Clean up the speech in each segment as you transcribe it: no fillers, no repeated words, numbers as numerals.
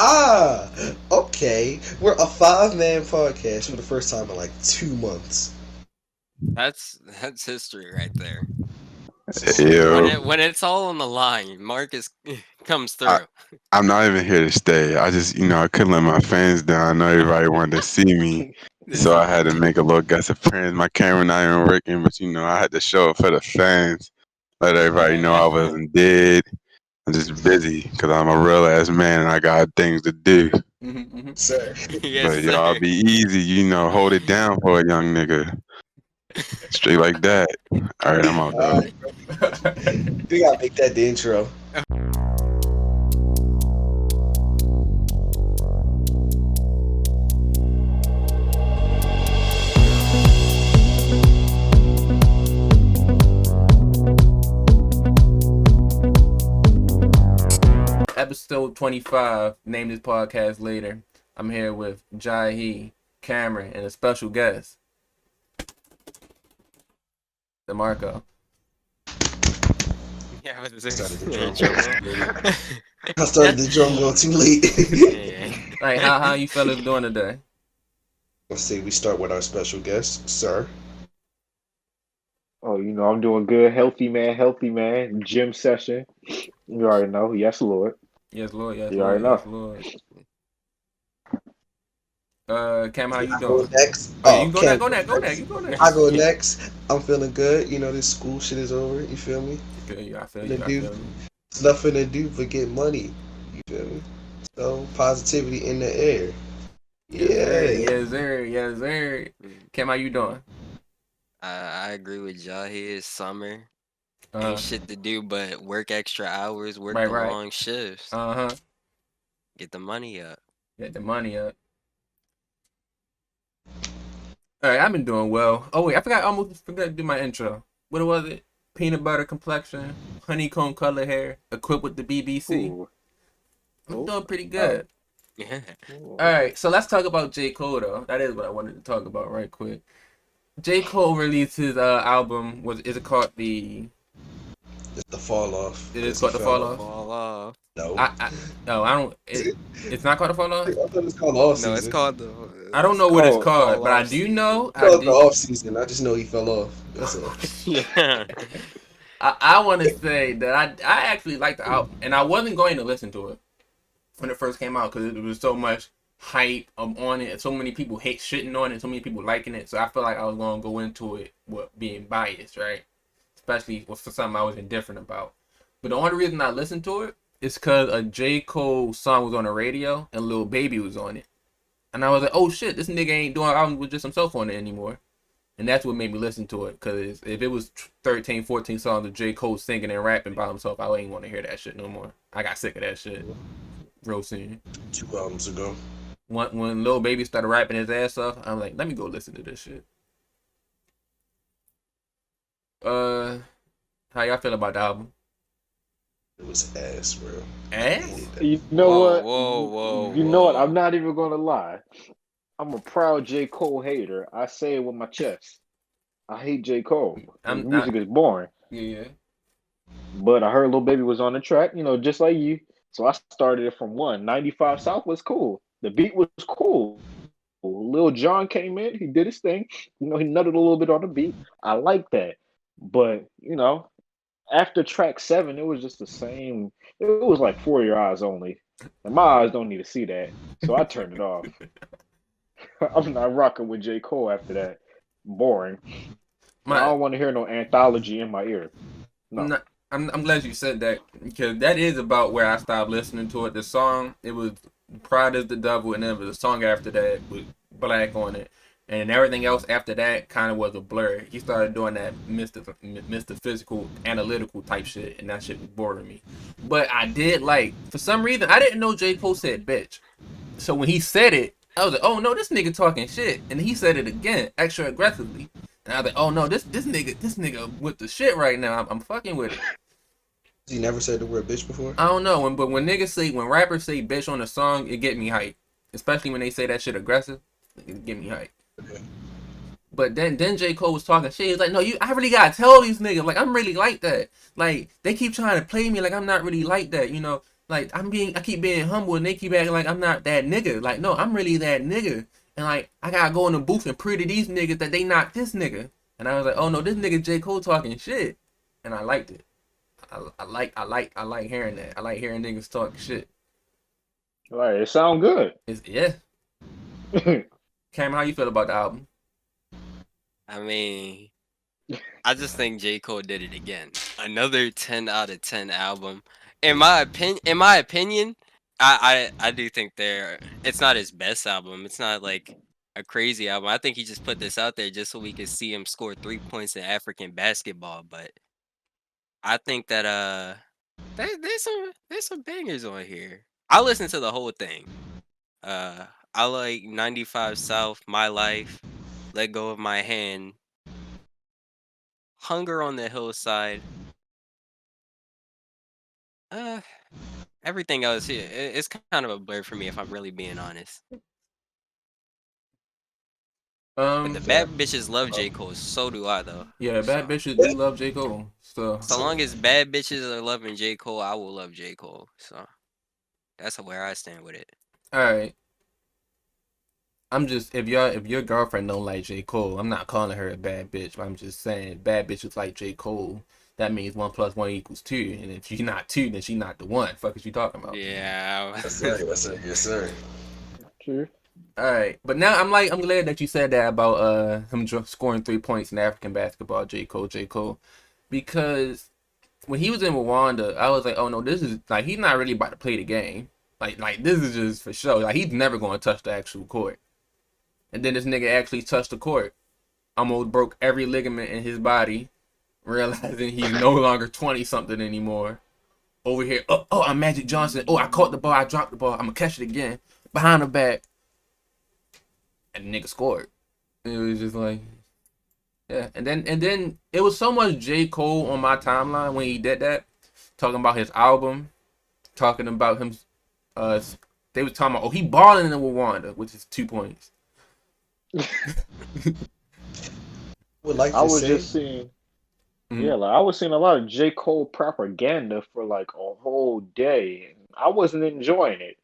Ah, okay. We're a 5-man podcast for the first time in like 2 months. That's history right there. Yo, When it's all on the line, Marcus comes I, through. I'm not even here to stay. I just, I couldn't let my fans down. I know everybody wanted to see me, so I had to make a little guest appearance. My camera not even working, but I had to show up for the fans, let everybody know I wasn't dead. I'm just busy because I'm a real ass man and I got things to do. Sir. Yes, But y'all sir. be easy, hold it down for a young nigga. Straight like that. All right, I'm out though. Alright, we gotta make that the intro. Episode 25, Name This Podcast Later. I'm here with Jahi, Cameron, and a special guest, DeMarco. Yeah, but Started I started the drum roll too late. Like, how you fellas doing today? Let's see, we start with our special guest, sir. Oh, I'm doing good. Healthy man. Gym session. You already know. Yes, Lord. Yes, Lord. Yes, You Lord. already Yes, Lord. Cam, how you I go doing? next. Oh, you go Cam, next. You go next. I go next. I'm feeling good. This school shit is over. You feel me? I feel you. There's nothing to do but get money. You feel me? So positivity in the air. Yes, sir. Cam, how you doing? I agree with Jahi. It's summer. Ain't shit to do but work extra hours, work the long shifts. Get the money up. Get the money up. Alright, I've been doing well. Oh wait, almost forgot to do my intro. What was it? Peanut butter complexion, honeycomb color hair, equipped with the BBC. Ooh. I'm doing pretty good. Yeah. Alright, so let's talk about J. Cole though. That is what I wanted to talk about right quick. J. Cole released his album. Is it called the? It's the fall off. It is called the fall off. Fall off. No. I don't. It's not called the fall off. I thought it's called off season. No, it's called the. I don't know what it's called, but I do know. It's called the off season. I just know he fell off. That's all. Yeah. I want to say that I actually liked the album, and I wasn't going to listen to it when it first came out because it was so much hype on it, so many people shitting on it, so many people liking it. So I feel like I was going to go into it with being biased, right? Especially for something I was indifferent about. But the only reason I listened to it is because a J. Cole song was on the radio and Lil Baby was on it. And I was like, oh shit, this nigga ain't doing albums with just himself on it anymore. And that's what made me listen to it. Because if it was 13, 14 songs of J. Cole singing and rapping by himself, I ain't want to hear that shit no more. I got sick of that shit real soon. 2 albums ago. When Lil Baby started rapping his ass off, I'm like, let me go listen to this shit. How y'all feel about the album? It was ass, bro. Ass? You know what? Whoa. You know what? I'm not even gonna lie. I'm a proud J. Cole hater. I say it with my chest. I hate J. Cole. His music is boring. Yeah. But I heard Lil Baby was on the track, just like you. So I started it from 95 South was cool. The beat was cool. Lil Jon came in, he did his thing. He nutted a little bit on the beat. I like that. But, after track 7, it was just the same. It was like For Your Eyes Only. And my eyes don't need to see that. So I turned it off. I'm not rocking with J. Cole after that. Boring. I don't want to hear no anthology in my ear. No. I'm glad you said that, because that is about where I stopped listening to it. The song, it was Pride is the Devil, and then there was a song after that with Black on it. And everything else after that kind of was a blur. He started doing that metaphysical, analytical type shit, and that shit was boring me. But I did for some reason, I didn't know J. Cole said bitch. So when he said it, I was like, oh no, this nigga talking shit. And he said it again, extra aggressively. And I was like, oh no, this nigga with the shit right now. I'm fucking with it. He never said the word bitch before? I don't know, but when rappers say bitch on a song, it get me hype. Especially when they say that shit aggressive, it get me hype. Okay. But then J. Cole was talking shit. He was like, no, I really gotta tell these niggas, I'm really like that. Like, they keep trying to play me like I'm not really like that, Like I keep being humble, and they keep acting like I'm not that nigga. Like no, I'm really that nigga. And like I gotta go in the booth and prove to these niggas that they not this nigga. And I was like, oh no, this nigga J. Cole talking shit, and I liked it. I like hearing that. I like hearing niggas talk shit. Right, it sound good. Yeah. Kam, how you feel about the album? I mean, I just think J. Cole did it again. Another 10 out of 10 album. In my opinion, I do think it's not his best album. It's not like a crazy album. I think he just put this out there just so we could see him score 3 points in African basketball. But I think that there's some bangers on here. I listened to the whole thing. I like 95 South, My Life, Let Go of My Hand, Hunger on the Hillside. Everything else here, it's kind of a blur for me if I'm really being honest. But the bad bitches love J. Cole, so do I though. Yeah, bad bitches do love J. Cole. So long as bad bitches are loving J. Cole, I will love J. Cole. So that's where I stand with it. Alright. I'm just if your girlfriend don't like J. Cole, I'm not calling her a bad bitch, but I'm just saying bad bitches like J. Cole. That means 1 + 1 = 2, and if she's not 2, then she's not the one. Fuck is you talking about? Yeah. That's right. Yes, sir. True. All right, but now I'm glad that you said that about him scoring 3 points in African basketball. J. Cole, because when he was in Rwanda, I was like, oh no, this is like he's not really about to play the game. Like this is just for show. Like he's never going to touch the actual court. And then this nigga actually touched the court, almost broke every ligament in his body, realizing he's no longer 20-something anymore. Over here, oh, I'm Magic Johnson. Oh, I caught the ball, I dropped the ball. I'm gonna catch it again. Behind the back. And the nigga scored. It was just like, yeah. And then it was so much J. Cole on my timeline when he did that, talking about his album, talking about him. They was talking about, oh, he balling in Rwanda, which is 2 points. I was just seeing, I was seeing a lot of J. Cole propaganda for like a whole day, and I wasn't enjoying it.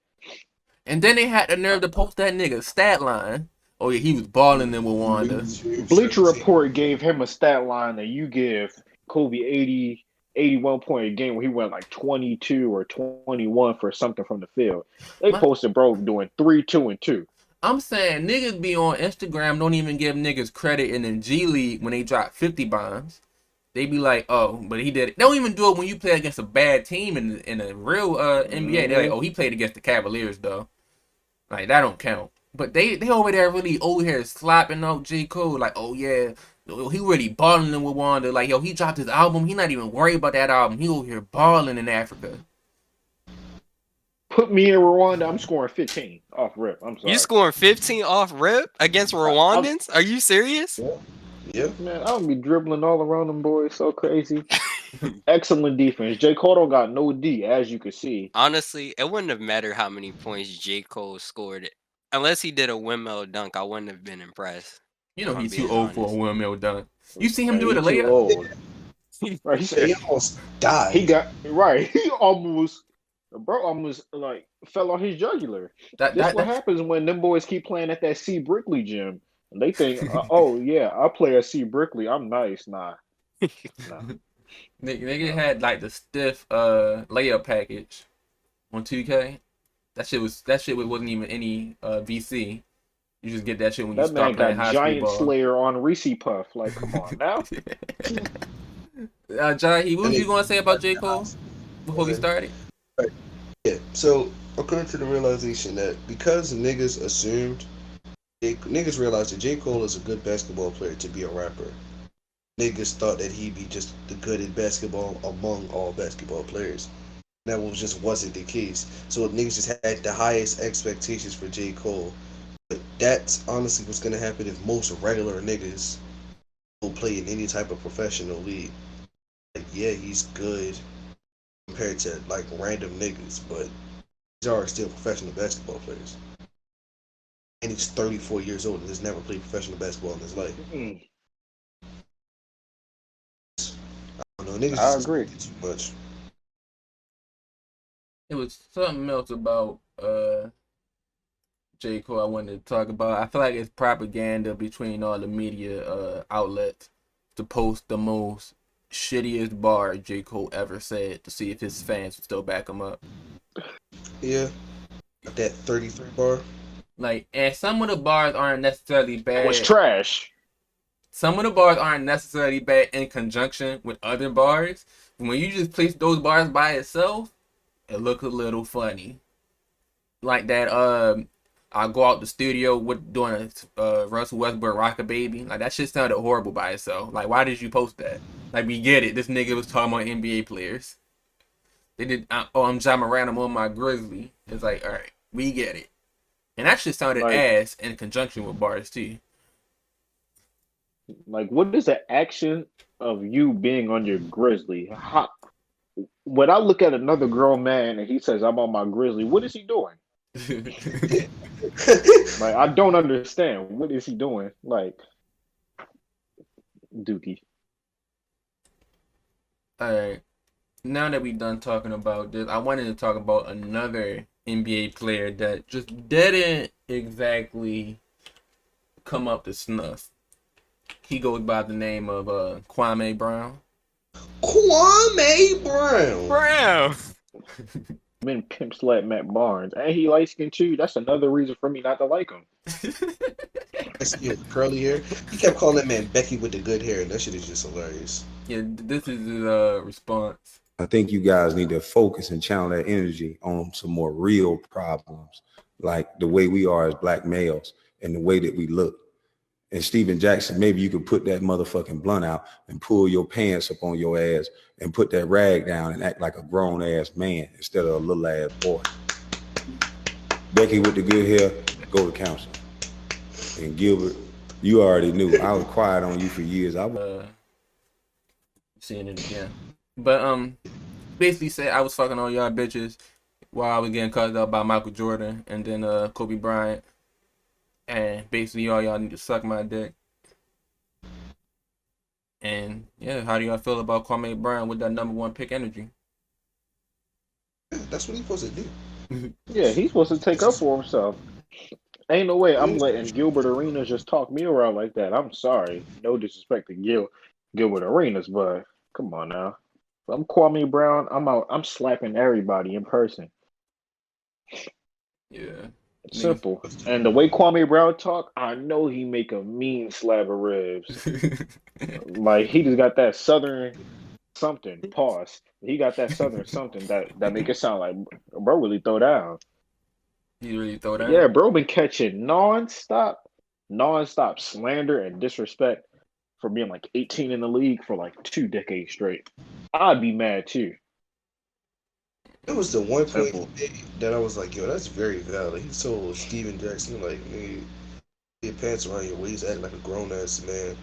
And then they had the nerve to post that nigga stat line. Oh yeah, he was balling in Rwanda. Bleacher Report gave him a stat line that you give Kobe 81 point a game where he went like 22 or 21 for something from the field. They posted bro doing 3, 2, and 2. I'm saying niggas be on Instagram, don't even give niggas credit in the G League when they drop 50 bombs. They be like, oh, but he did it. They don't even do it when you play against a bad team in a real NBA. They're like, oh, he played against the Cavaliers though. Like that don't count. But they over there really over here slapping out J. Cole like, oh yeah, he really balling in Rwanda. Like yo, he dropped his album. He not even worried about that album. He over here balling in Africa. Put me in Rwanda, I'm scoring 15 off rip. I'm sorry. You scoring 15 off rip against Rwandans? Are you serious? Yeah. Man, I would be dribbling all around them boys. So crazy. Excellent defense. J. Cole don't got no D, as you can see. Honestly, it wouldn't have mattered how many points J. Cole scored. Unless he did a windmill dunk, I wouldn't have been impressed. You know he's too old for a windmill dunk. You see him do it a layup? Right, he almost died. He almost like fell on his jugular. That's what happens when them boys keep playing at that C. Brickley gym. And they think, oh yeah, I play at C. Brickley. I'm nice. Nah. Nigga had like the stiff layup package on 2K. That shit wasn't even any VC. You just get that shit when you start playing high school ball. Giant Slayer on Reese Puff. Like, come on now. Jahi, what was you gonna say about J. Cole before we started? Right. Yeah. So I'm coming to the realization that because niggas realized that J. Cole is a good basketball player to be a rapper. Niggas thought that he'd be just the good at basketball among all basketball players. That wasn't the case. So niggas just had the highest expectations for J. Cole. But that's honestly what's gonna happen if most regular niggas will play in any type of professional league. Like, yeah, he's good compared to like random niggas, but these are still professional basketball players. And he's 34 years old and has never played professional basketball in his life. I don't know, niggas I agree. Too much. It was something else about J. Cole I wanted to talk about. I feel like it's propaganda between all the media outlets to post the most shittiest bar J. Cole ever said to see if his fans would still back him up. Yeah. That 33 bar. Like, and some of the bars aren't necessarily bad. Was trash. Some of the bars aren't necessarily bad in conjunction with other bars. When you just place those bars by itself, it looks a little funny. Like that, I go out the studio with doing a Russell Westbrook Rocket Baby. Like that shit sounded horrible by itself. Like, why did you post that? Like, we get it. This nigga was talking about NBA players. They did. I'm Ja Morant. I'm on my Grizzly. It's like, all right, we get it. And that shit sounded Like- ass in conjunction with bars too. Like, what is the action of you being on your Grizzly? When I look at another grown man and he says, I'm on my Grizzly, what is he doing? Like, I don't understand. What is he doing? Like, Dookie. All right. Now that we done talking about this, I wanted to talk about another NBA player that just didn't exactly come up to snuff. He goes by the name of Kwame Brown. Kwame Brown. Brown. Men pimp slap Matt Barnes. And he light skinned too. That's another reason for me not to like him. That's curly hair. He kept calling that man Becky with the good hair, and that shit is just hilarious. Yeah, this is his response. I think you guys need to focus and channel that energy on some more real problems, like the way we are as black males and the way that we look. And Steven Jackson, maybe you could put that motherfucking blunt out and pull your pants up on your ass and put that rag down and act like a grown ass man instead of a little ass boy. Becky with the good hair, go to counseling. And Gilbert, you already knew. I was quiet on you for years. Seeing it again. But basically said I was fucking all y'all bitches while I was getting cussed out by Michael Jordan and then Kobe Bryant. And basically all y'all need to suck my dick. And yeah, how do y'all feel about Kwame Brown with that #1 pick energy? That's what he's supposed to do. Yeah, he's supposed to take up for himself. Ain't no way I'm letting Gilbert Arenas just talk me around like that. I'm sorry. No disrespect to Gilbert Arenas, but come on now. If I'm Kwame Brown, I'm out. I'm slapping everybody in person. Yeah. Simple. And the way Kwame Brown talk, I know he make a mean slab of ribs. Like he just got that southern something. Pause. He got that southern something that make it sound like bro really throw down. He really throw down? Yeah, bro been catching nonstop slander and disrespect for being like 18 in the league for like 2 decades straight. I'd be mad too. It was the one point that I was like, yo, that's very valid. He told Steven Jackson, like, nigga, get your pants around your waist, act like a grown ass man.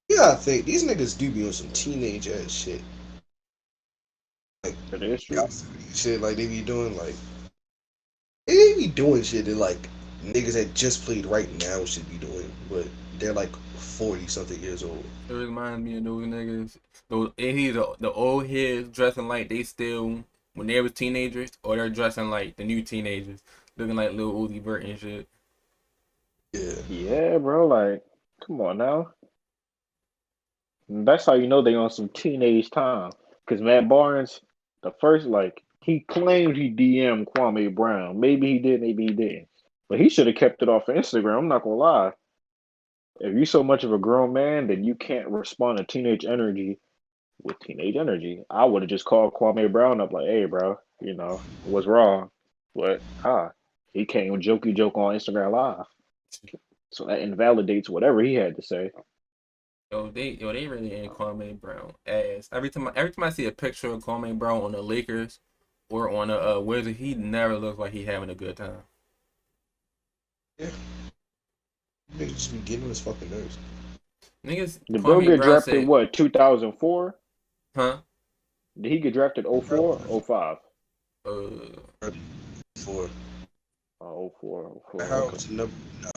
You gotta think, these niggas do be on some teenage ass shit. Like, It is true. shit like they be doing, like, they be doing shit that, like, niggas that just played right now should be doing, but they're like 40 something years old. It reminds me of those niggas. The old heads dressing like they still when they was teenagers, or they're dressing like the new teenagers, looking like Lil Uzi Vert and shit. Yeah. Yeah, bro, like, come on now. And that's how you know they on some teenage time. Because Matt Barnes, the first, like, he claimed he DM'd Kwame Brown. Maybe he did, maybe he didn't. But he should have kept it off of Instagram. I'm not going to lie. If you're so much of a grown man, then you can't respond to teenage energy with teenage energy. I would have just called Kwame Brown up like, hey, bro, you know, what's wrong? But, he can't joke on Instagram Live. So that invalidates whatever he had to say. They really ain't Kwame Brown ass. Every time I see a picture of Kwame Brown on the Lakers or on a Wizards, he never looks like he having a good time. Yeah. Niggas just be getting on his fucking nerves. Niggas. Did Bill Kwame get Brown drafted said, what, 2004? huh? Did he get drafted 04 or 05? 4. Oh, 04. How was the number? No.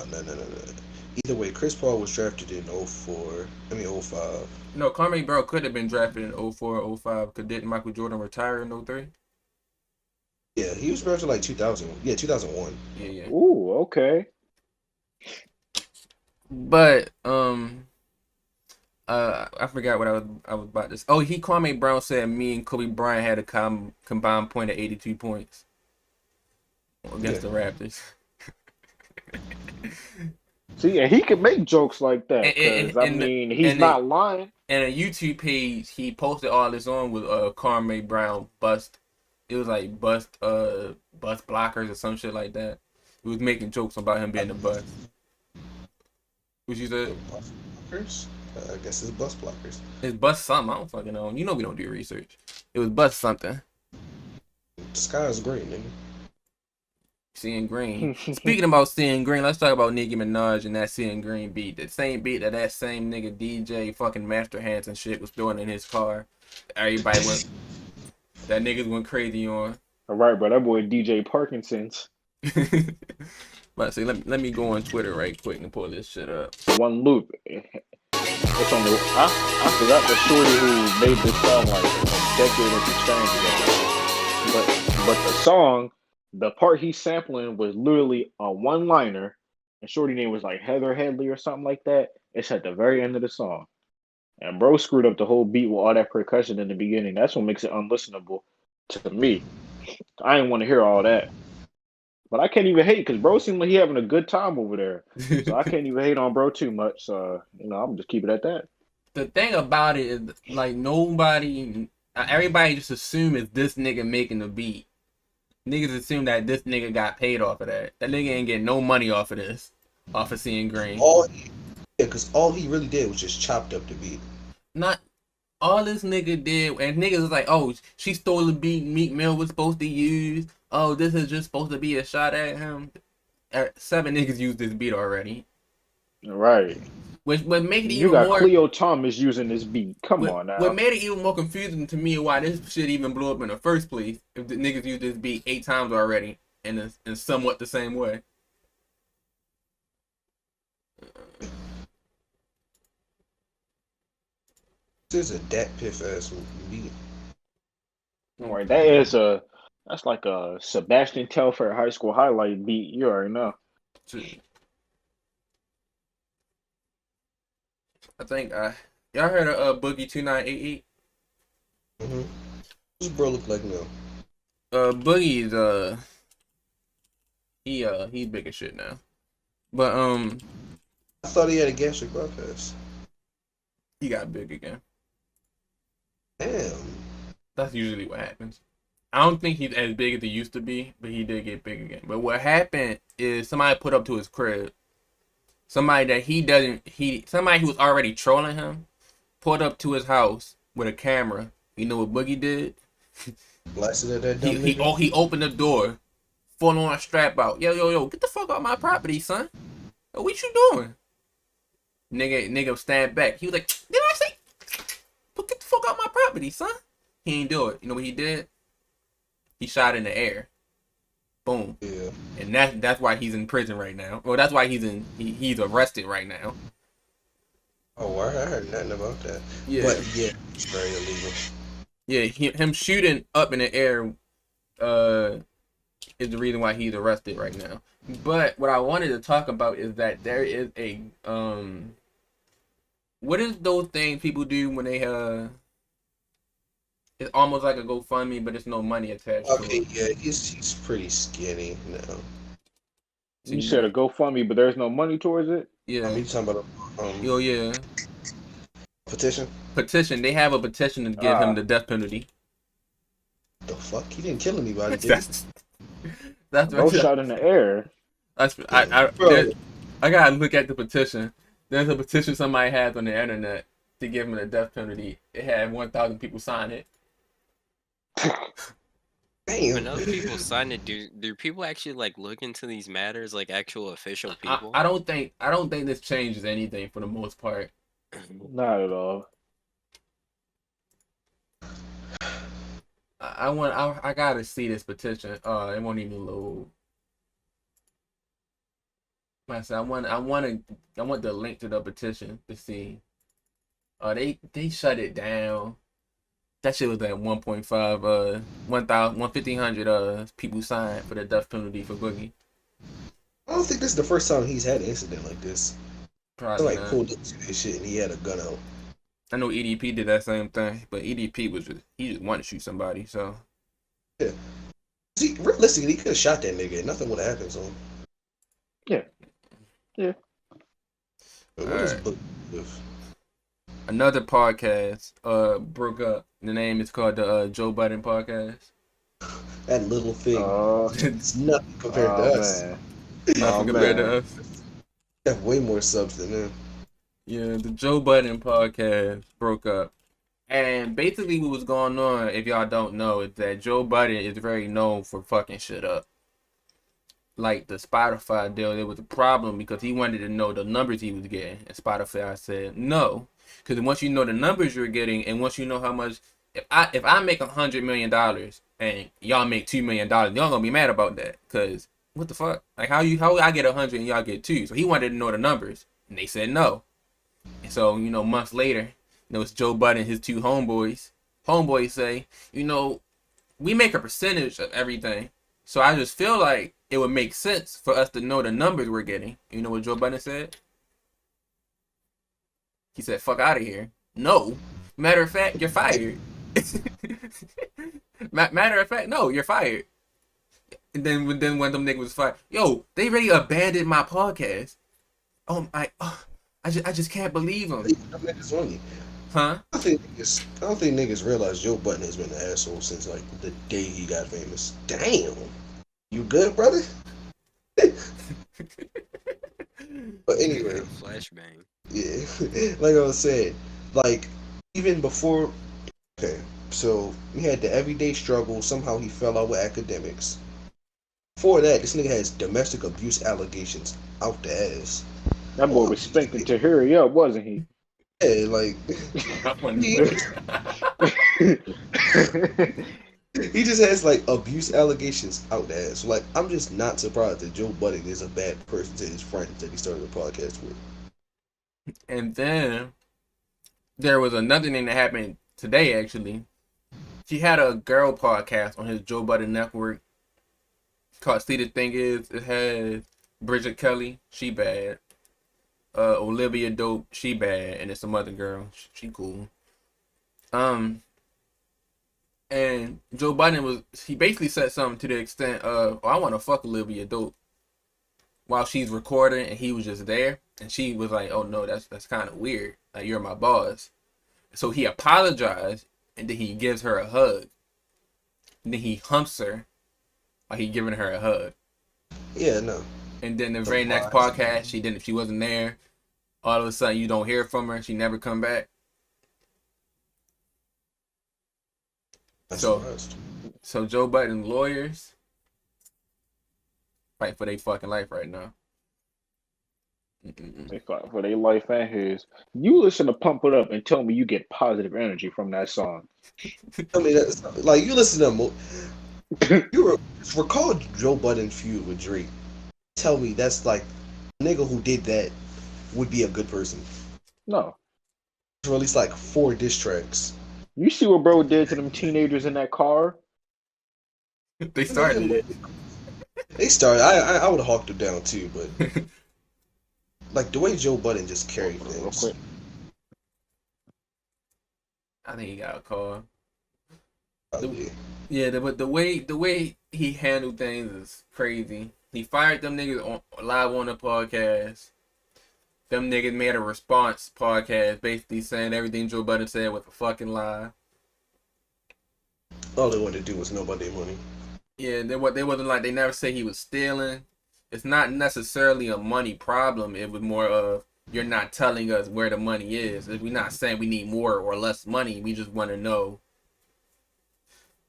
Either way, Chris Paul was drafted in 04. I mean 05. No, Kwame Brown could have been drafted in 04 or 05 because didn't Michael Jordan retire in 03? Yeah, he was rapping like 2000. Yeah, 2001. Yeah. Ooh, okay. But I forgot what I was about to say. Oh, Kwame Brown said me and Kobe Bryant had a combined point of 82 points against the Raptors. See, and he can make jokes like that because he's not lying. And a YouTube page, he posted all this on with Kwame Brown bust. It was like bust blockers or some shit like that. He was making jokes about him being a bust. What you said? Bus blockers? I guess it's bus blockers. It's bust something. I don't fucking know. You know we don't do research. It was bust something. The sky is green, nigga. Seeing Green. Speaking about Seeing Green, let's talk about Nicki Minaj and that Seeing Green beat. The same beat that same nigga DJ fucking Master Hands and shit was doing in his car. Everybody that niggas went crazy on. All right, bro. That boy DJ Parkinson's. But see, let me go on Twitter right quick and pull this shit up. One loop. It's on the. I forgot the shorty who made this song like a decade and some change ago. But the song, the part he's sampling was literally a one-liner, and shorty name was like Heather Headley or something like that. It's at the very end of the song, and bro screwed up the whole beat with all that percussion in the beginning. That's what makes it unlistenable to me. I didn't want to hear all that. But I can't even hate because bro seemed like he having a good time over there. So I can't even hate on bro too much. So, I'm just keep it at that. The thing about it is, like, everybody just assume it's this nigga making the beat. Niggas assume that this nigga got paid off of that. That nigga ain't getting no money off of this. Off of Seeing Green. Because all he really did was just chopped up the beat. Not all this nigga did, and niggas was like, oh, she stole the beat Meek Mill was supposed to use. Oh, this is just supposed to be a shot at him. 7 niggas used this beat already. Right. What made it you even got more... Cleo Thomas using this beat. Come on now. What made it even more confusing to me why this shit even blew up in the first place if the niggas used this beat 8 times already in somewhat the same way. This is a Dat Piff ass beat. Alright, that's like a Sebastian Telfair high school highlight beat. You already know. I think y'all heard of Boogie2988? Mm-hmm. What's bro look like now? Boogie's he's big as shit now. But I thought he had a gastric bypass. He got big again. Damn. That's usually what happens. I don't think he's as big as he used to be, but he did get big again. But what happened is somebody put up to his crib. Somebody who was already trolling him pulled up to his house with a camera. You know what Boogie did? Blasted at that dumb he opened the door, full on strap out. Yo, get the fuck out my property, son. Yo, what you doing? Nigga stand back. He was like, did I say? Get the fuck out my property, son. He ain't do it. You know what he did? He shot in the air. Boom. Yeah. And that's why he's in prison right now. Well, that's why he's arrested right now. Oh, I heard nothing about that. Yeah. But yeah, it's very illegal. Yeah, him shooting up in the air is the reason why he's arrested right now. But what I wanted to talk about is that there is a what is those things people do when they it's almost like a GoFundMe, but there's no money attached to it. Okay, yeah, he's pretty skinny now. You said a GoFundMe, but there's no money towards it? Yeah. You talking about yeah. Petition? Petition. They have a petition to give him the death penalty. The fuck? He didn't kill anybody, did he? That's bro shot in the air. I gotta look at the petition. There's a petition somebody has on the internet to give him the death penalty. It had 1,000 people sign it. Damn. When other people sign it, do people actually like look into these matters like actual official people? I don't think this changes anything for the most part. Not at all. I gotta see this petition. It won't even load. I said I want the link to the petition to see. They shut it down. That shit was at 1.5, 1,500 people signed for the death penalty for Boogie. I don't think this is the first time he's had an incident like this. Probably Like not. pulled up to his shit and he had a gun out. I know EDP did that same thing, but EDP he just wanted to shoot somebody, so. Yeah. See, realistically, he could have shot that nigga and nothing would have happened to him. Yeah. Yeah. But what is Boogie with? Another podcast broke up. The name is called the Joe Budden podcast. That little thing. It's nothing compared to us. Man. Nothing compared to us. We have way more subs than them. Yeah, the Joe Budden podcast broke up. And basically what was going on, if y'all don't know, is that Joe Budden is very known for fucking shit up. Like the Spotify deal, there was a problem because he wanted to know the numbers he was getting. And Spotify said no. Because once you know the numbers you're getting, and once you know how much, if I make $100 million and y'all make $2 million, y'all gonna be mad about that. Because what the fuck? Like how I get 100 and y'all get 2? So he wanted to know the numbers, and they said no. And so months later, it's Joe Budden and his 2 homeboys. Homeboys say, we make a percentage of everything. So I just feel like it would make sense for us to know the numbers we're getting. You know what Joe Budden said? He said, fuck out of here. No. Matter of fact, you're fired. Matter of fact, no, you're fired. And then when them niggas was fired, yo, they really abandoned my podcast. I just can't believe them. Huh? I don't think niggas realize Joe Budden has been an asshole since like the day he got famous. Damn. You good, brother? But anyway. Flashbang. Yeah. Like I was saying, like even before, okay, so he had the everyday struggle. Somehow he fell out with academics. Before that, this nigga has domestic abuse allegations out the ass. That boy was spanking to hurry up, wasn't he? Yeah, like he just has like abuse allegations out the ass. So, like, I'm just not surprised that Joe Budden is a bad person to his friends that he started a podcast with. And then there was another thing that happened today, actually. He had a girl podcast on his Joe Budden network called See the Thing Is, it had Bridget Kelly, she bad. Olivia Dope, she bad, and it's some other girl, she cool. And Joe Budden he basically said something to the extent of, I want to fuck Olivia Dope while she's recording, and he was just there, and she was like, oh no, that's kind of weird, like you're my boss. So he apologized, and then he gives her a hug, and then he humps her while he giving her a hug. Yeah, no. And then the very next podcast, she wasn't there. All of a sudden, you don't hear from her. She never come back. So Joe Budden lawyers fight for their fucking life right now. They fight for their life and his. You listen to Pump It Up and tell me you get positive energy from that song. I mean, that's, like, you listen to you recall Joe Budden feud with Drake. Tell me that's like a nigga who did that would be a good person. No. Released like 4 diss tracks. You see what bro did to them teenagers in that car? They started it. They started. I would have hawked them down too, but like the way Joe Budden just carried things. I think he got a call. Yeah, but the way he handled things is crazy. He fired them niggas live on the podcast. Them niggas made a response podcast basically saying everything Joe Budden said was a fucking lie. All they wanted to do was know about their money. Yeah, they wasn't like, they never say he was stealing. It's not necessarily a money problem. It was more of, you're not telling us where the money is. We're not saying we need more or less money. We just want to know.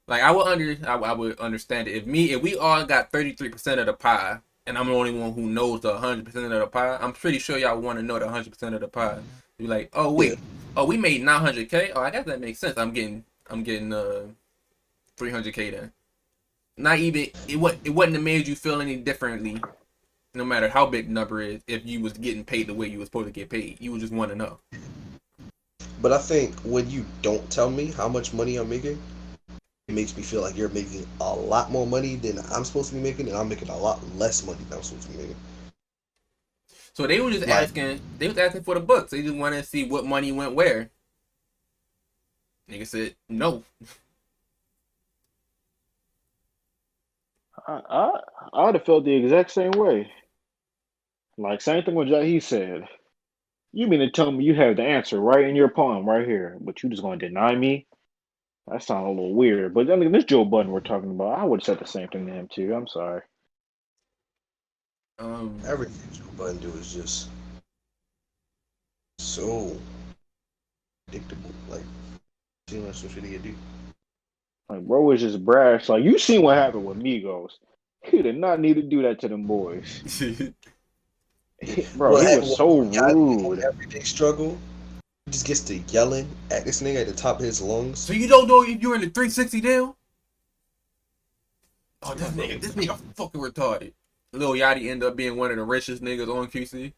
Like, I would understand it. If we all got 33% of the pie, and I'm the only one who knows the 100% of the pie, I'm pretty sure y'all want to know the 100% of the pie. Be like, oh wait, oh we made 900K. Oh, I guess that makes sense. I'm getting 300K then. Not even it wouldn't have made you feel any differently, no matter how big the number is. If you was getting paid the way you was supposed to get paid, you would just want to know. But I think when you don't tell me how much money I'm making, it makes me feel like you're making a lot more money than I'm supposed to be making, and I'm making a lot less money than I'm supposed to be making. So they were just asking. They was asking for the books. They just wanted to see what money went where. Nigga said no. I would have felt the exact same way. Like same thing with Jahi said. You mean to tell me you have the answer right in your palm, right here, but you just gonna deny me? That sounds a little weird. But I mean, this Joe Budden we're talking about, I would have said the same thing to him too. I'm sorry. Everything Joe Budden do is just so predictable. Like, too much some shit he do. Like, bro was just brash. Like, you seen what happened with Migos. He did not need to do that to them boys. Bro, he was so rude. Everyday struggle. He just gets to yelling at this nigga at the top of his lungs. So you don't know if you're in the 360 deal? Oh, this nigga fucking retarded. Lil Yachty ended up being one of the richest niggas on QC.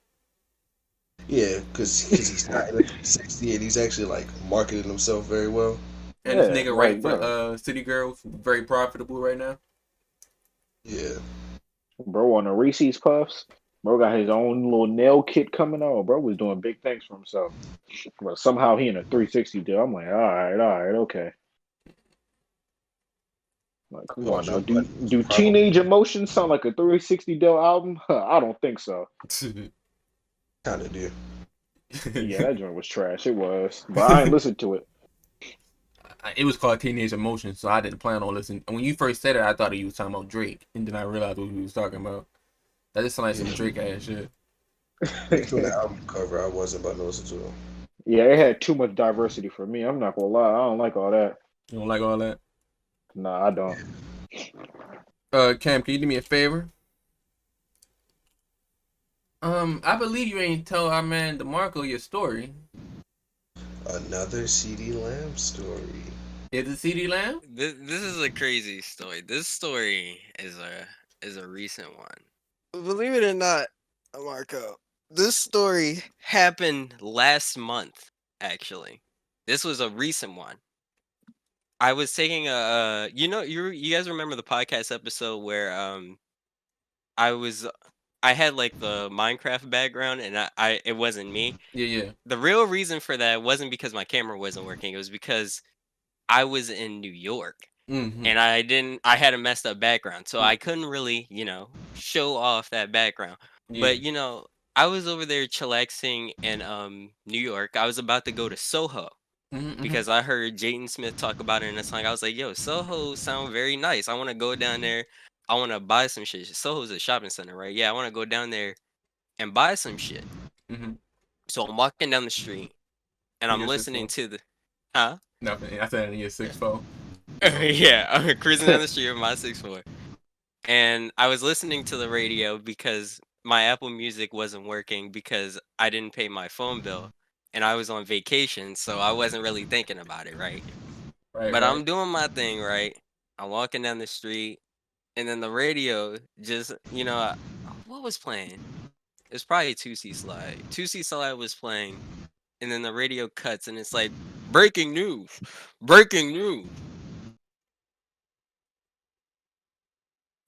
Yeah, because he's not in the 360 and he's actually like marketing himself very well. And this nigga right for City Girls, very profitable right now. Yeah. Bro on the Reese's Puffs. Bro got his own little nail kit coming out. Bro was doing big things for himself. But somehow he in a 360 deal. I'm like, all right, okay. Like, come on now. Do Teenage Emotions sound like a 360 deal album? I don't think so. Kinda do. Yeah, that joint was trash. It was. But I ain't listened to it. It was called Teenage Emotions, so I didn't plan on listening. When you first said it, I thought you was talking about Drake, and then I realized what he was talking about. That just sounded like some Drake ass shit. From the album cover, I wasn't about to listen to it. Yeah, it had too much diversity for me. I'm not gonna lie. I don't like all that. You don't like all that? Nah, I don't. Kam, can you do me a favor? I believe you ain't tell our man DeMarco your story. Another Ceedee Lamb story. Is it Ceedee Lamb? This is a crazy story. This story is a recent one. Believe it or not, Marco, this story happened last month. Actually, this was a recent one. I was taking you guys remember the podcast episode where I had like the Minecraft background and it wasn't me. Yeah. The real reason for that wasn't because my camera wasn't working. It was because I was in New York and I had a messed up background. So I couldn't really, show off that background. Yeah. But, I was over there chillaxing in New York. I was about to go to Soho because I heard Jaden Smith talk about it in a song. I was like, yo, Soho sound very nice. I want to go down there. I want to buy some shit. Soho's a shopping center, right? Yeah, I want to go down there and buy some shit. So I'm walking down the street and I'm listening to the... Huh? Nothing. I said in your 6'4". Yeah, I'm cruising down the street with my 6'4". And I was listening to the radio because my Apple Music wasn't working because I didn't pay my phone bill. And I was on vacation, so I wasn't really thinking about it, right? But I'm doing my thing, right? I'm walking down the street. And then the radio just, what was playing? It was probably 2C Slide. 2C Slide was playing. And then the radio cuts and it's like, breaking news. Breaking news.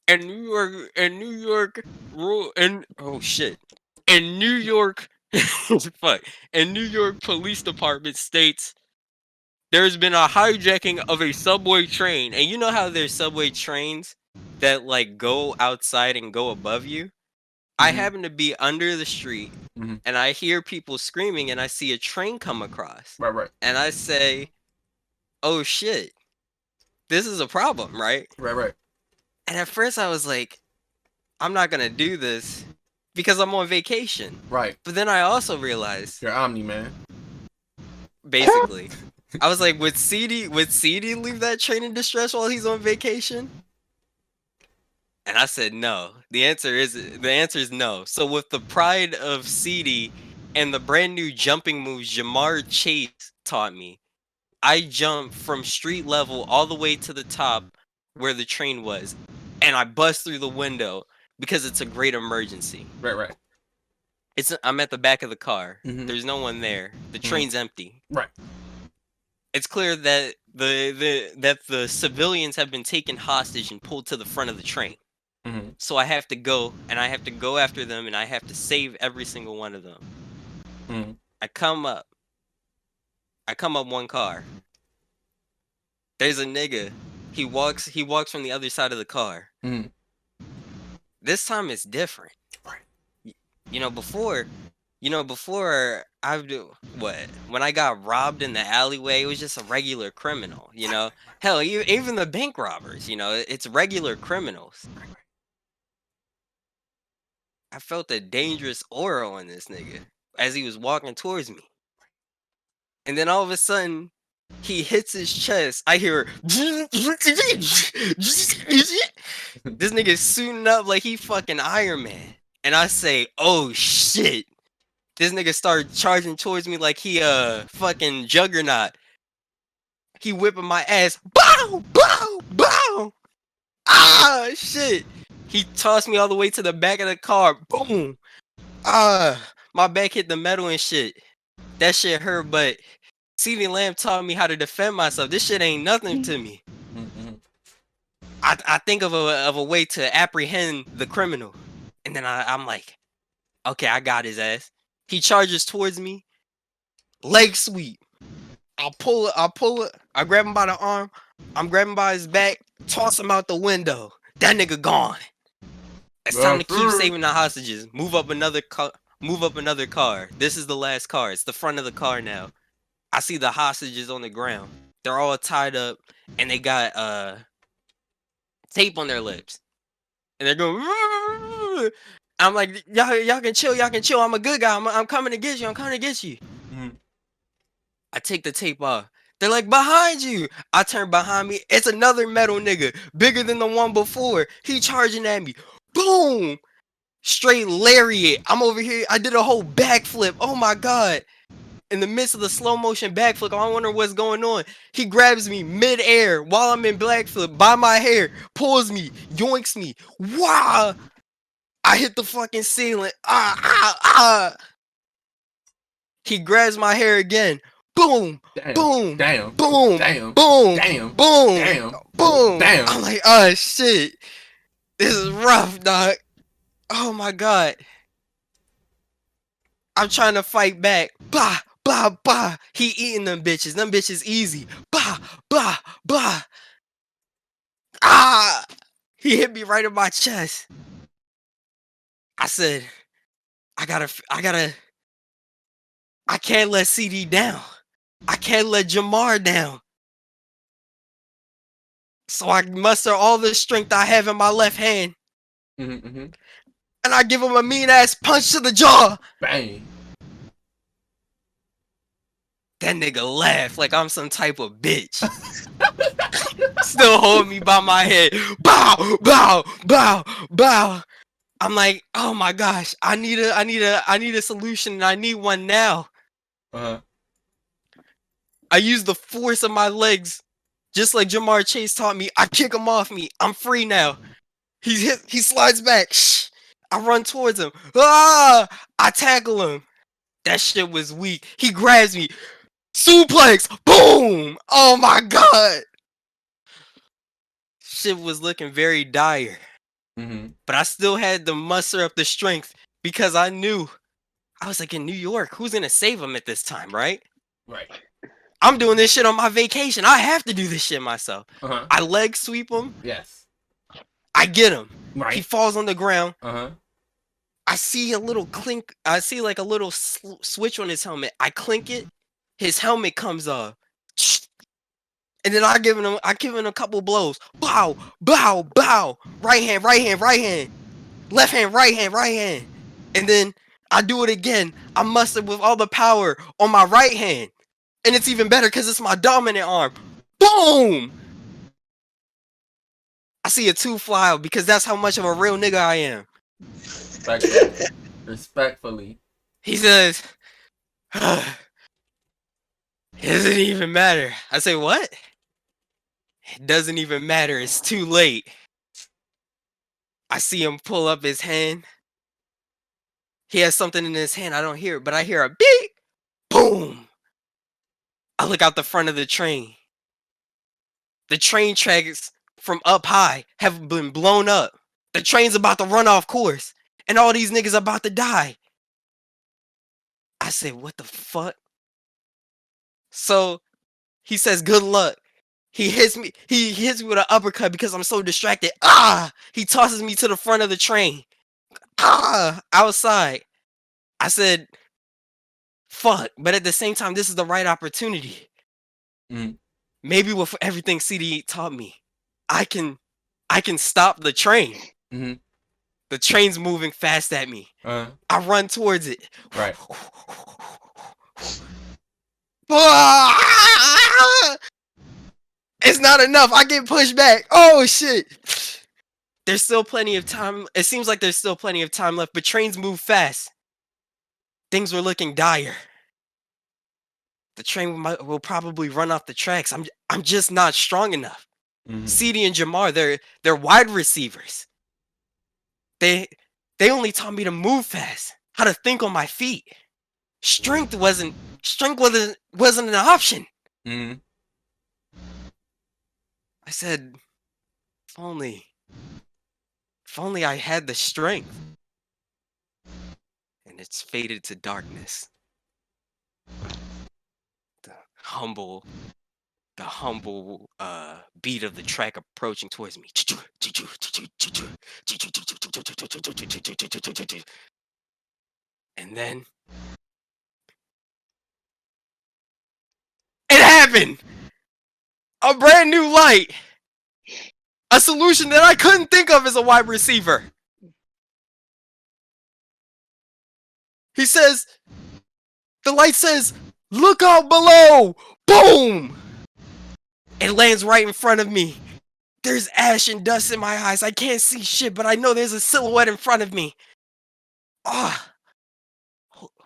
And New York, oh shit. And New York, fuck. And New York Police Department states there's been a hijacking of a subway train. And you know how there's subway trains that like go outside and go above you? I happen to be under the street and I hear people screaming and I see a train come across. Right. And I say, oh shit, this is a problem, right? Right. And at first I was like, I'm not gonna do this because I'm on vacation. Right. But then I also realized you're Omni man. Basically. I was like, would Ceedee leave that train in distress while he's on vacation? And I said no. The answer is no. So with the pride of Ceedee and the brand new jumping moves Jamar Chase taught me, I jumped from street level all the way to the top where the train was, and I bust through the window because it's a great emergency. Right. I'm at the back of the car. Mhm. There's no one there. The train's empty. Right. It's clear that the civilians have been taken hostage and pulled to the front of the train. Mhm. So I have to go, and I have to go after them, and I have to save every single one of them. Mhm. I come up one car. There's a nigga. He walks from the other side of the car. Mhm. This time it's different. Right. Before when I got robbed in the alleyway, it was just a regular criminal, Hell, even the bank robbers, it's regular criminals. I felt a dangerous aura on this nigga as he was walking towards me. And then all of a sudden, he hits his chest. I hear this nigga's suiting up like he fucking Iron Man. And I say, oh shit. This nigga started charging towards me like he fucking Juggernaut. He whipping my ass. Bow! Bow! Bow! Ah shit. He tossed me all the way to the back of the car. Boom! My back hit the metal and shit. That shit hurt, but Ceedee Lamb taught me how to defend myself. This shit ain't nothing to me. Mhm. I think of a way to apprehend the criminal. And then I'm like, okay, I got his ass. He charges towards me. Leg sweep. I'll pull it. I grab him by the arm. I'm grabbing by his back. Toss him out the window. That nigga gone. It's time to keep saving the hostages. Move up another car. This is the last car. It's the front of the car now. I see the hostages on the ground. They're all tied up and they got tape on their lips. And they're going. I'm like, y'all can chill. I'm a good guy. I'm coming to get you. Mhm. I take the tape off. They're like, behind you. I turn behind me. It's another metal nigga, bigger than the one before. He charging at me. Boom! Straight lariat. I'm over here. I did a whole backflip. Oh my god. In the midst of the slow motion backflip, I wonder what's going on. He grabs me mid-air while I'm in backflip by my hair, pulls me, yoinks me. Wow! I hit the fucking ceiling. He grabs my hair again. Boom! Damn. Boom! Damn. Boom! Damn. Boom! Damn. Boom! Damn. Boom! Damn. I'm like, oh shit. This is rough, dog. Oh my god. I'm trying to fight back. Bah! Bah! Bah! He eating them bitches. Them bitches easy. Bah! Bah! Bah! Ah! He hit me right in my chest. I said, I can't let Ceedee down. I can't let Jamar down. So I muster all the strength I have in my left hand. Mm-hmm. And I give him a mean ass punch to the jaw. Bang. That nigga laughed like I'm some type of bitch. Still hold me by my head. Bow, bow, bow, bow. I'm like, oh my gosh, I need a solution and I need one now. Uh-huh. I use the force of my legs, just like Jamar Chase taught me. I kick him off me. I'm free now. He slides back. Shh. I run towards him. Ah! I tackle him. That shit was weak. He grabs me. Suplex. Boom! Oh my god. Shit was looking very dire. Mm-hmm. But I still had to muster up the strength because I knew. I was like, in New York, who's gonna save him at this time, right? Right. I'm doing this shit on my vacation. I have to do this shit myself. Uh-huh. I leg sweep him. Yes. I get him. Right. He falls on the ground. Uh-huh. I see a little clink. I see like a little switch on his helmet. I clink it. His helmet comes off. And then I give him a couple blows. Bow, bow, bow. Right hand, right hand, right hand. Left hand, right hand, right hand. And then I do it again. I muster with all the power on my right hand. And it's even better because it's my dominant arm. Boom! I see a 2 fly out because that's how much of a real nigga I am. Respectfully. He says, it doesn't even matter. I say, what? It doesn't even matter. It's too late. I see him pull up his hand. He has something in his hand. I don't hear it, but I hear a beep. Boom. I look out the front of the train. The train tracks from up high have been blown up. The train's about to run off course. And all these niggas about to die. I said, what the fuck? So he says, good luck. He hits me with an uppercut because I'm so distracted. He tosses me to the front of the train. Outside. I said, fuck. But at the same time, this is the right opportunity. Maybe with everything Ceedee taught me, I can stop the train. The train's moving fast at me. I run towards it. Right. It's not enough. I get pushed back. Oh shit. There's still plenty of time. It seems like there's still plenty of time left, but trains move fast. Things were looking dire. The train will probably run off the tracks. I'm just not strong enough. Ceedee and Jamar, they're wide receivers. They only taught me to move fast, how to think on my feet. Strength wasn't an option. I said, if only I had the strength. And it's faded to darkness. The humble beat of the track approaching towards me. And then it happened! A brand new light! A solution that I couldn't think of as a wide receiver. He says, the light says, look out below! Boom! It lands right in front of me. There's ash and dust in my eyes. I can't see shit, but I know there's a silhouette in front of me.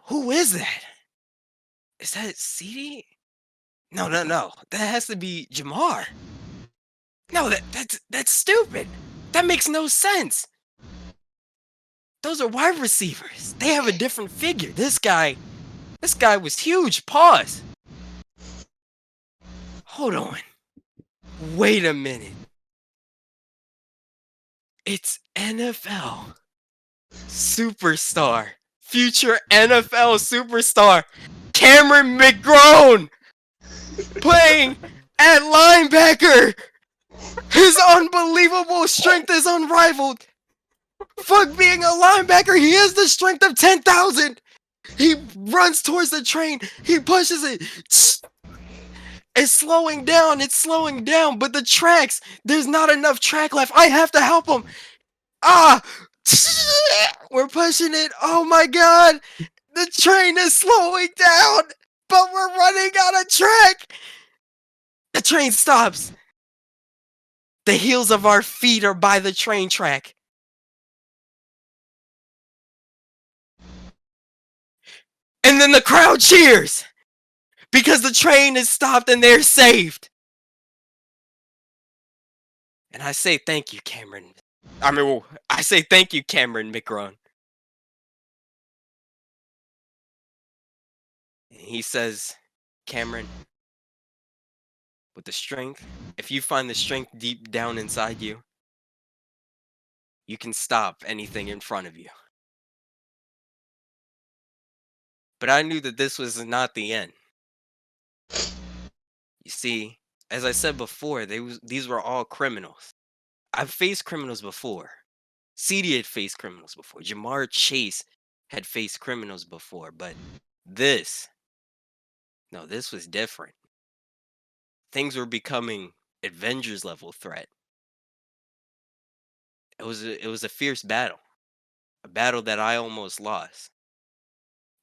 Who is that? Is that Ceedee? No. That has to be Jamar. No, that's stupid. That makes no sense. Those are wide receivers. They have a different figure. This guy was huge. Pause. Hold on. Wait a minute. It's NFL superstar. Future NFL superstar. Cameron McGrone. Playing at linebacker. His unbelievable strength is unrivaled. Fuck being a linebacker. He has the strength of 10,000. He runs towards the train. He pushes it. It's slowing down. But the tracks, there's not enough track left. I have to help him. We're pushing it. Oh my God. The train is slowing down, but we're running out of track. The train stops. The heels of our feet are by the train track. And then the crowd cheers because the train is stopped and they're saved. And I say thank you, Cameron. I say thank you, Cameron McGrone. And he says, Cameron, with the strength, if you find the strength deep down inside you, you can stop anything in front of you. But I knew that this was not the end. You see, as I said before, these were all criminals. I've faced criminals before. Ceedee had faced criminals before. Jamar Chase had faced criminals before. But this was different. Things were becoming Avengers level threat. It was a fierce battle. A battle that I almost lost.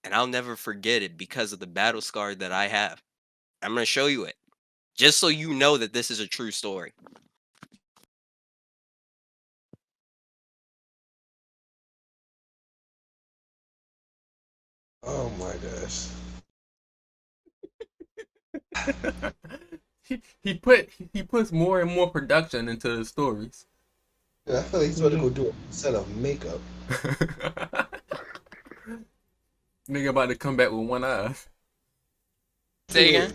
And I'll never forget it because of the battle scar that I have. I'm going to show you it. Just so you know that this is a true story. Oh my gosh. he puts more and more production into the stories. Yeah, I feel like he's about to go do a set of makeup. Nigga about to come back with one eye. Say again.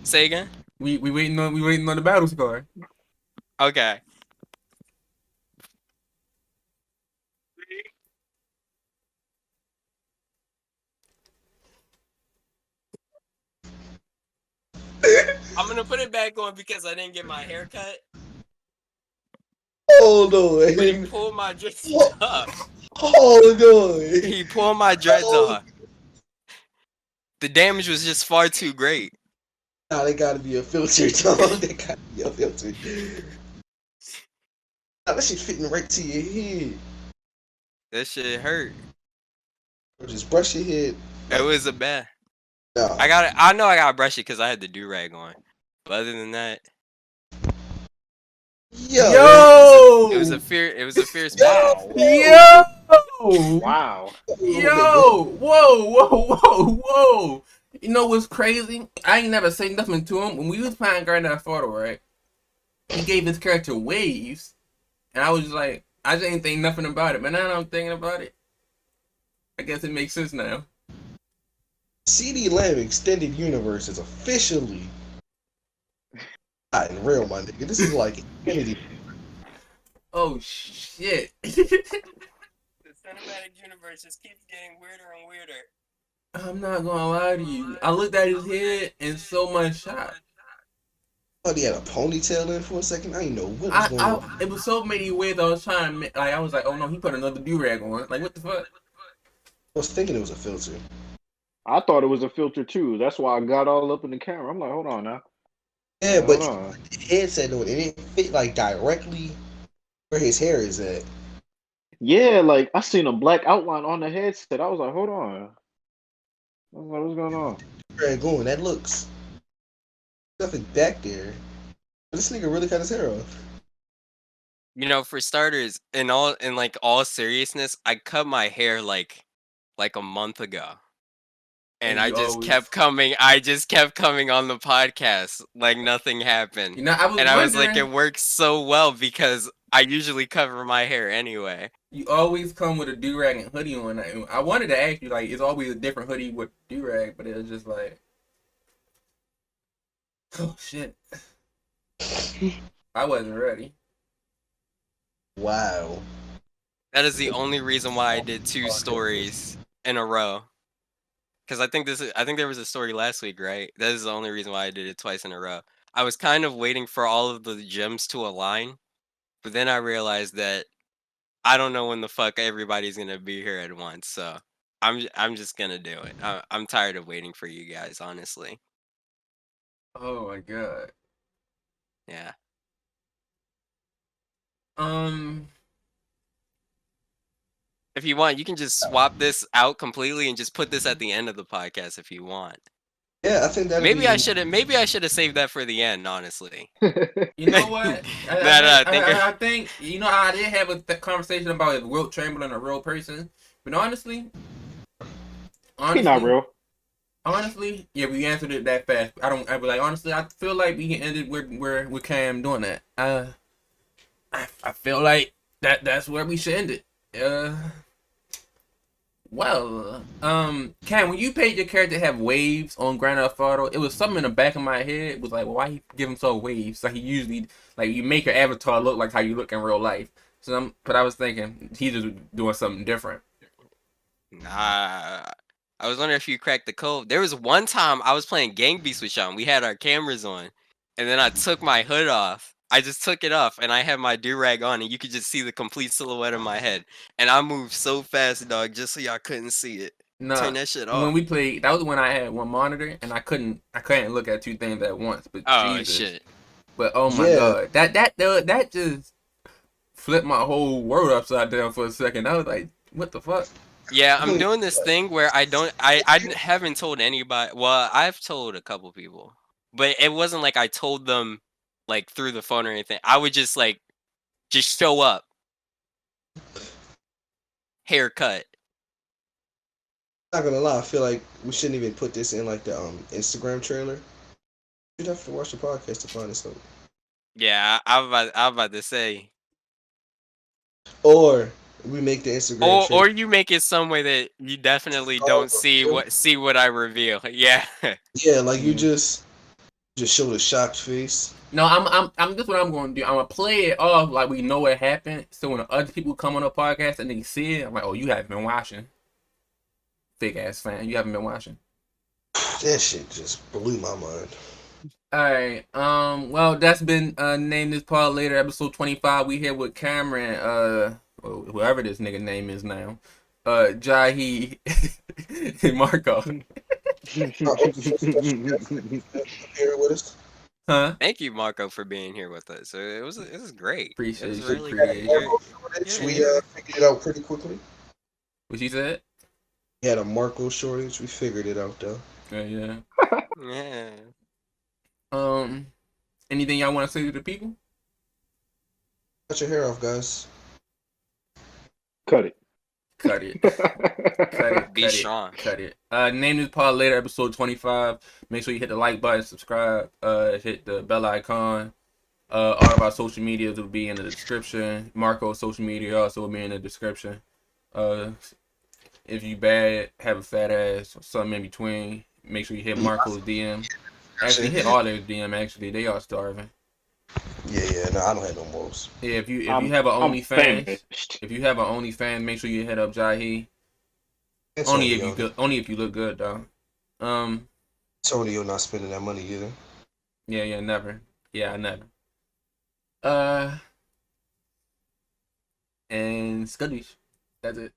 Say again. We waiting on the battle scar. Okay. I'm gonna put it back on because I didn't get my hair cut. Hold on. But he pulled my dreads off. Hold on. He pulled my dreads off. The damage was just far too great. Nah, they gotta be a filter, dog. They gotta be a filter. Nah, that shit fitting right to your head. That shit hurt. Or just brush your head. It was a bad. Nah. I know I gotta brush it because I had the do-rag on. But other than that, Yo! it was a fierce Yo! Yo! Wow. Yo! Whoa! You know what's crazy? I ain't never say nothing to him. When we was playing Grand Theft Auto, right? He gave his character waves. And I was just like, I just ain't think nothing about it. But now I'm thinking about it, I guess it makes sense now. Ceedee Lamb Extended Universe is officially not in real, my nigga. This is like Infinity. Oh shit. The cinematic universe just keeps getting weirder and weirder. I'm not gonna lie to you. I looked at his head and so much shot. Oh, he had a ponytail in for a second. I didn't know what was going on. It was so many ways I was trying to like. I was like, oh no, he put another do-rag on. Like, what the fuck? I was thinking it was a filter. I thought it was a filter too. That's why I got all up in the camera. I'm like, hold on now. Yeah, but the headset though, it didn't fit like directly where his hair is at. Yeah, like I seen a black outline on the headset. I was like, hold on. I was like, what's going on? Going, that looks nothing back there. But this nigga really cut his hair off. You know, for starters, in like all seriousness, I cut my hair like a month ago. And I just kept coming on the podcast like nothing happened. You know, I was like, it works so well because I usually cover my hair anyway. You always come with a do-rag and hoodie on. I wanted to ask you, like, it's always a different hoodie with do-rag, but it was just like, oh shit. I wasn't ready. Wow. That is the only reason why I did 2 stories in a row. Because I think there was a story last week, right? That is the only reason why I did it twice in a row. I was kind of waiting for all of the gems to align, but then I realized that I don't know when the fuck everybody's gonna be here at once. So I'm just gonna do it. I'm tired of waiting for you guys, honestly. Oh my god. Yeah. If you want, you can just swap this out completely and just put this at the end of the podcast if you want. Yeah, I think that maybe I should have saved that for the end, honestly. You know what? I think you know I did have a conversation about if Wilt Chamberlain a real person, but honestly, he's not real. Honestly, yeah, we answered it that fast. I was like, honestly, I feel like we can end it with Kam doing that. I feel like that's where we should end it. Well, Kam, when you paid your character to have waves on Grand Theft Auto, it was something in the back of my head. It was like, well, why he give him so waves? Like he usually, like you make your avatar look like how you look in real life. But I was thinking he's just doing something different. Nah, I was wondering if you cracked the code. There was one time I was playing Gang Beasts with Sean. We had our cameras on, and then I took my hood off. I just took it off, and I had my do-rag on, and you could just see the complete silhouette of my head. And I moved so fast, dog, just so y'all couldn't see it. Nah, turn that shit off. When we played, that was when I had one monitor, and I couldn't look at 2 things at once. But oh Jesus. Shit! But oh my god, that just flipped my whole world upside down for a second. I was like, what the fuck? Yeah, I'm doing this thing where I haven't told anybody. Well, I've told a couple people, but it wasn't like I told them like through the phone or anything. I would just show up, haircut. Not gonna lie, I feel like we shouldn't even put this in like the Instagram trailer. You'd have to watch the podcast to find this out. Yeah, I was about to say. Or We make the Instagram shit. Or you make it some way that you definitely don't see what I reveal. Yeah. Yeah, like you just show the shocked face. No, I'm. This what I'm going to do. I'm gonna play it off like we know what happened. So when other people come on the podcast and they see it, I'm like, oh, you haven't been watching. Fake ass fan, you haven't been watching. That shit just blew my mind. All right. Well, that's been Name This Pod Later, episode 25. We here with Cameron. Whoever this nigga name is now. Jahi Marco. Here with us. Huh? Thank you, Marco, for being here with us. It was great. Appreciate it was you. really Appreciate great. you. We figured it out pretty quickly. What you said? We had a Marco shortage. We figured it out though. Yeah. Yeah. Anything y'all want to say to the people? Cut your hair off, guys. Cut it. Cut it. Cut it. Be cut strong. It. Cut it. Name This Pod Later, episode 25. Make sure you hit the like button, subscribe, hit the bell icon. All of our social medias will be in the description. Marco's social media also will be in the description. If you bad, have a fat ass, or something in between, make sure you hit Marco's DM. Actually, hit all their DM. Actually, they are starving. Yeah. No, I don't have no morals. Yeah, if you have an OnlyFans, make sure you hit up Jahi. Only if you look good though. Tonio not spending that money either. Yeah, never. Yeah, I never. And Scuddies. That's it.